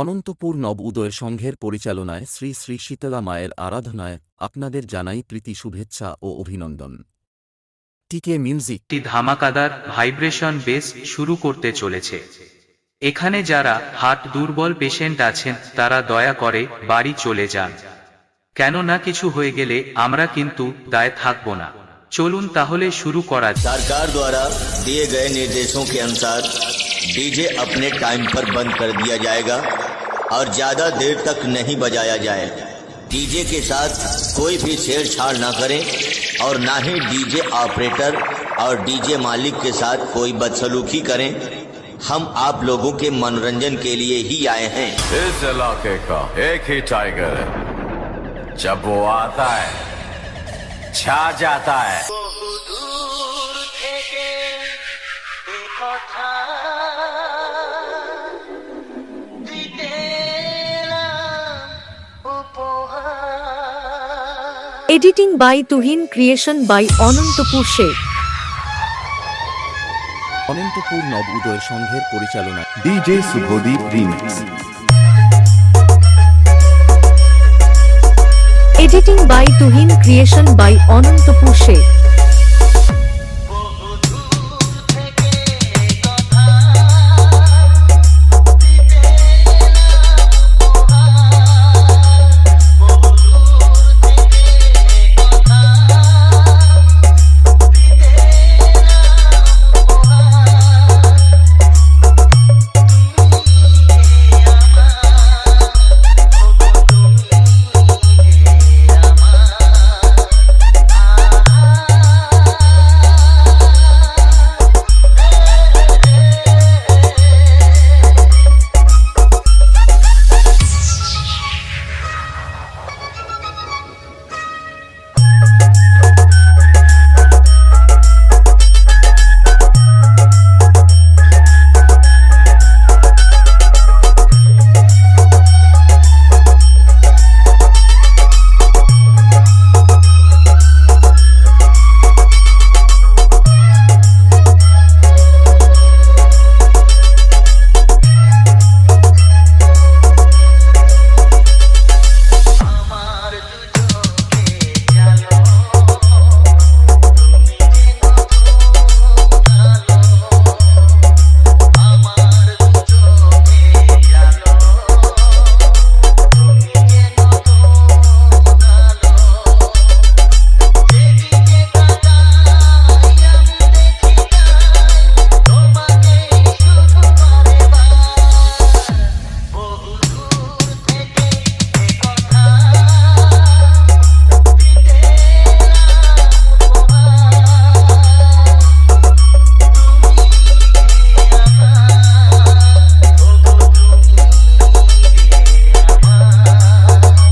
অনন্তপুর নব উদয় সংঘের পরিচালনায় শ্রী শ্রী শীতলা মায়ের আরাধনায় আপনাদের জানাই প্রীতি শুভেচ্ছা ও অভিনন্দন। টিকে মিউজিক একটি ধামাকাদার ভাইব্রেশন বেস শুরু করতে চলেছে। এখানে যারা হার্ট দুর্বল পেশেন্ট আছেন তারা দয়া করে বাড়ি চলে যান, কেননা কিছু হয়ে গেলে আমরা কিন্তু দায় থাকব না। চলুন তাহলে শুরু করা যাক। सरकार द्वारा दिए गए निर्देशों के अनुसार डीजे अपने टाइम पर बंद कर दिया जाएगा और ज़्यादा देर तक नहीं बजाया जाए। डीजे के साथ कोई भी छेड़छाड़ ना करें और ना ही डीजे ऑपरेटर और डीजे मालिक के साथ कोई बदसलूकी करें। हम आप लोगों के मनोरंजन के लिए ही आए हैं। इस इलाके का एक ही टाइगर है, जब वो आता है छा जाता है। Editing by Tuhin, creation by Anantapur Sheikh. Anantapur Naba Uday সংঘের পরিচালনায় DJ Shubhadip remix. Editing by Tuhin, creation by Anantapur Sheikh.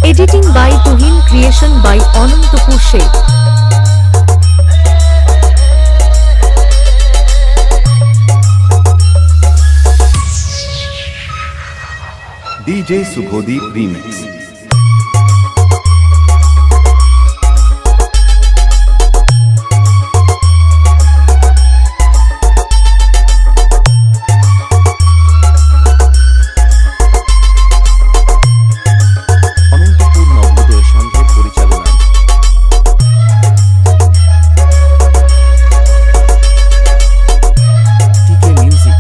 Editing by Tuhin, creation by Anantapur Sheikh. DJ Shubhadip remix. Anantapur Naba Uday সংঘের পরিচালনায় TK music.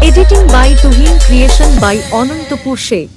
Editing by Tuhin, creation by Anantapur Sheikh.